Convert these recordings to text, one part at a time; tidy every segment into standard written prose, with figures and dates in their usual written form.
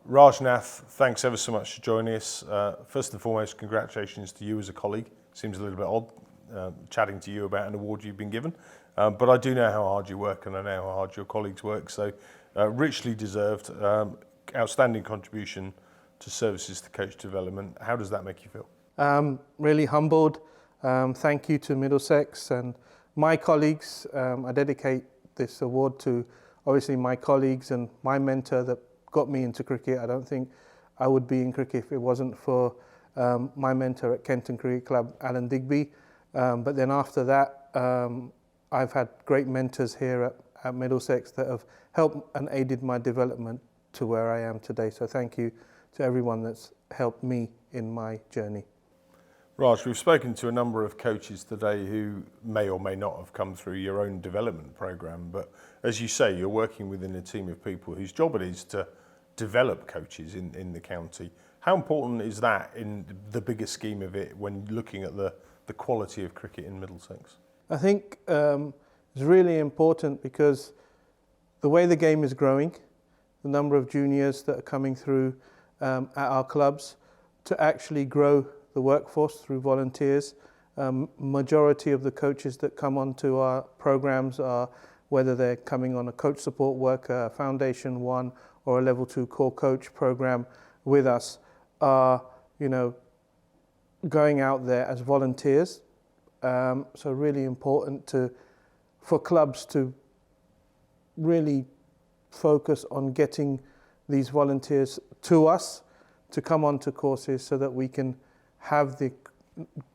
Raj Nath, thanks ever so much for joining us. First and foremost, congratulations to you as a colleague. Seems a little bit odd chatting to you about an award you've been given, but I do know how hard you work and I know how hard your colleagues work, so richly deserved, outstanding contribution to services to coach development. How does that make you feel? Really humbled. Thank you to Middlesex and my colleagues. I dedicate this award to obviously my colleagues and my mentor that got me into cricket. I don't think I would be in cricket if it wasn't for my mentor at Kenton Cricket Club, Alan Digby. But then after that, I've had great mentors here at Middlesex that have helped and aided my development to where I am today. So thank you to everyone that's helped me in my journey. Raj, we've spoken to a number of coaches today who may or may not have come through your own development programme, but as you say, you're working within a team of people whose job it is to develop coaches in the county. How important is that in the bigger scheme of it when looking at the quality of cricket in Middlesex? I think it's really important because the way the game is growing, the number of juniors that are coming through at our clubs, to actually grow the workforce through volunteers. Majority of the coaches that come onto our programs are, whether they're coming on a coach support worker, Foundation 1 or a level 2 core coach program with us, are going out there as volunteers. So really important for clubs to really focus on getting these volunteers to us to come onto courses so that we can have the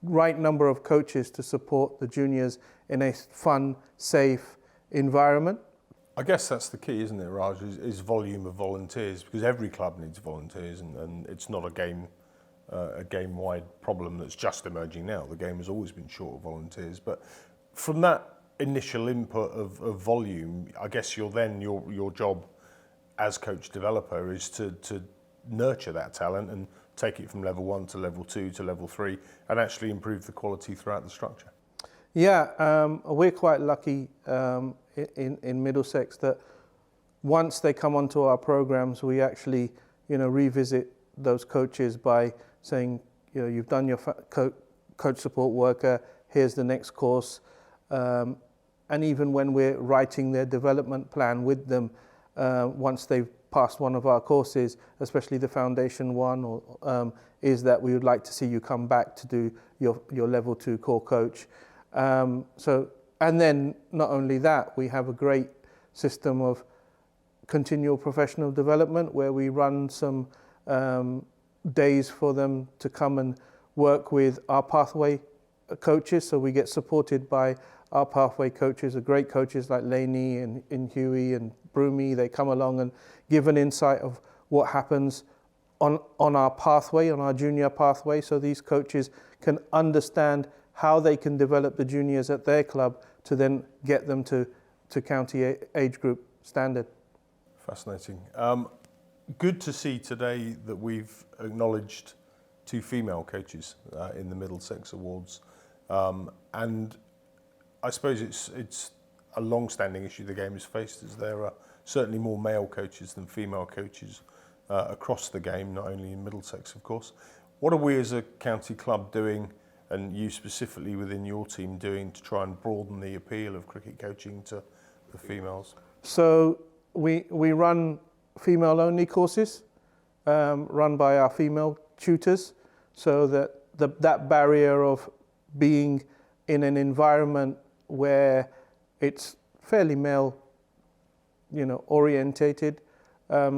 right number of coaches to support the juniors in a fun, safe environment. I guess that's the key, isn't it, Raj, is volume of volunteers, because every club needs volunteers and it's not a game-wide problem that's just emerging now. The game has always been short of volunteers, but from that initial input of volume, I guess your job as coach developer is to nurture that talent and take it from level 1 to level 2 to level 3 and actually improve the quality throughout the structure. Yeah, we're quite lucky in Middlesex that once they come onto our programs, we actually revisit those coaches by saying, you've done your coach support worker, here's the next course. And even when we're writing their development plan with them, once they've passed one of our courses, especially the Foundation 1, is that we would like to see you come back to do your level 2 core coach. And then not only that, we have a great system of continual professional development where we run some days for them to come and work with our pathway coaches. So we get supported by our pathway coaches, are great coaches like Laney and Huey and Broomy. They come along and give an insight of what happens on our pathway, on our junior pathway, so these coaches can understand how they can develop the juniors at their club to then get them to county age group standard. Fascinating. Good to see today that we've acknowledged 2 female coaches in the Middlesex Awards, and I suppose it's a long-standing issue the game has faced, as there are certainly more male coaches than female coaches across the game, not only in Middlesex, of course. What are we as a county club doing, and you specifically within your team doing, to try and broaden the appeal of cricket coaching to the females? So we run female-only courses run by our female tutors, so that that barrier of being in an environment where it's fairly male, orientated,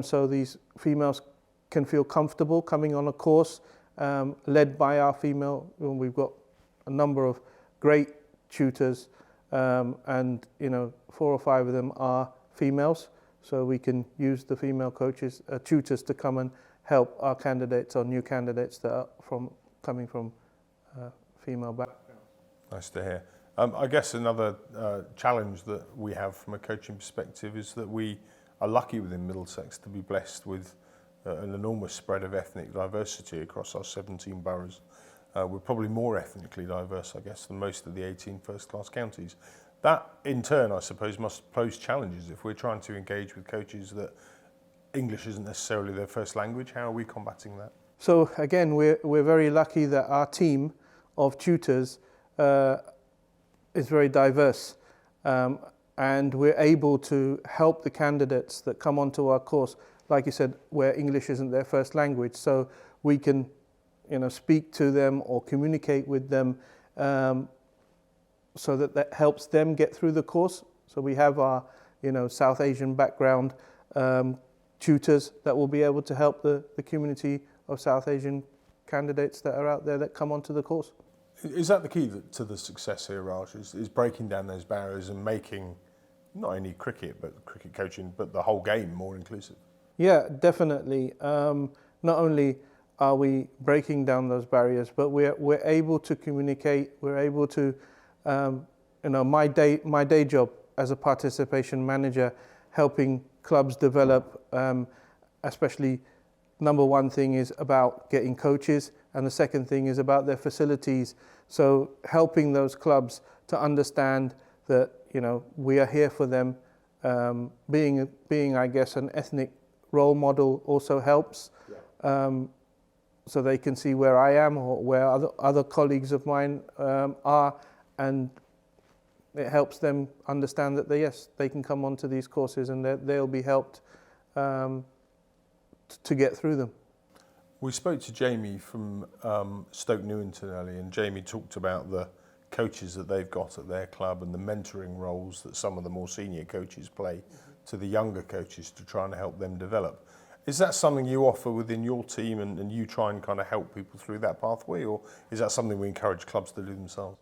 so these females can feel comfortable coming on a course led by our female. We've got a number of great tutors, and 4 or 5 of them are females, so we can use the female coaches, tutors, to come and help our candidates or new candidates that are coming from female backgrounds. Nice to hear. I guess another challenge that we have from a coaching perspective is that we are lucky within Middlesex to be blessed with an enormous spread of ethnic diversity across our 17 boroughs. We're probably more ethnically diverse, I guess, than most of the 18 first-class counties. That, in turn, I suppose, must pose challenges if we're trying to engage with coaches that English isn't necessarily their first language. How are we combating that? So again, we're very lucky that our team of tutors is very diverse, and we're able to help the candidates that come onto our course, like you said, where English isn't their first language. So we can, speak to them or communicate with them, so that helps them get through the course. So we have our, South Asian background tutors that will be able to help the community of South Asian candidates that are out there that come onto the course. Is that the key to the success here, Raj? Is breaking down those barriers and making not only cricket coaching, but the whole game more inclusive? Yeah, definitely. Not only are we breaking down those barriers, but we're able to communicate. We're able to, my day job as a participation manager, helping clubs develop, especially. Number one thing is about getting coaches, and the second thing is about their facilities. So helping those clubs to understand that, we are here for them. Being, I guess, an ethnic role model also helps. Yeah. So they can see where I am or where other colleagues of mine are, and it helps them understand that they can come onto these courses and they'll be helped to get through them. We spoke to Jamie from Stoke Newington earlier, and Jamie talked about the coaches that they've got at their club and the mentoring roles that some of the more senior coaches play to the younger coaches to try and help them develop. Is that something you offer within your team, and you try and kind of help people through that pathway, or is that something we encourage clubs to do themselves?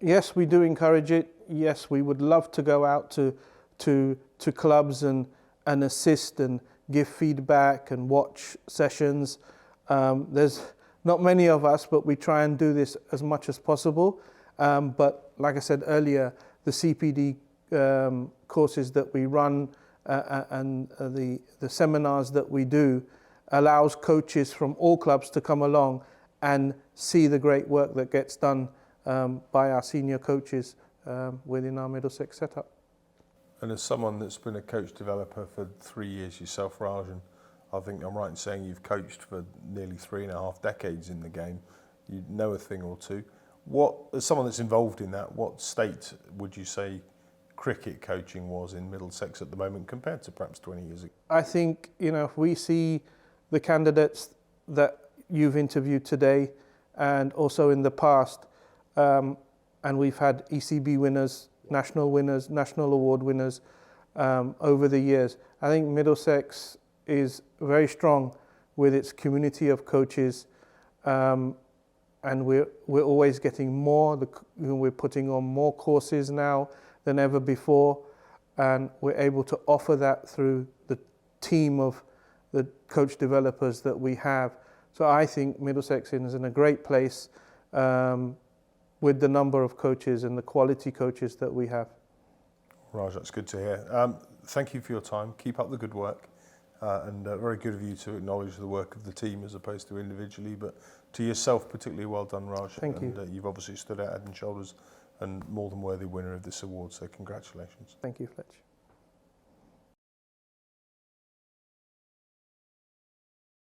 Yes, we do encourage it. Yes, we would love to go out to clubs and assist and give feedback and watch sessions. There's not many of us, but we try and do this as much as possible. But like I said earlier, the CPD courses that we run and the seminars that we do allows coaches from all clubs to come along and see the great work that gets done by our senior coaches within our Middlesex setup. And as someone that's been a coach developer for 3 years yourself, Raj, and I think I'm right in saying you've coached for nearly 3.5 decades in the game, you know a thing or two. As someone that's involved in that, what state would you say cricket coaching was in Middlesex at the moment compared to perhaps 20 years ago? I think, if we see the candidates that you've interviewed today and also in the past, and we've had ECB winners, national award winners over the years. I think Middlesex is very strong with its community of coaches, and we're always getting more. We're putting on more courses now than ever before, and we're able to offer that through the team of the coach developers that we have. So I think Middlesex is in a great place with the number of coaches and the quality coaches that we have. Raj, that's good to hear. Thank you for your time. Keep up the good work. And very good of you to acknowledge the work of the team as opposed to individually. But to yourself, particularly well done, Raj. Thank you. And you've obviously stood out head and shoulders and more than worthy winner of this award. So congratulations. Thank you, Fletch.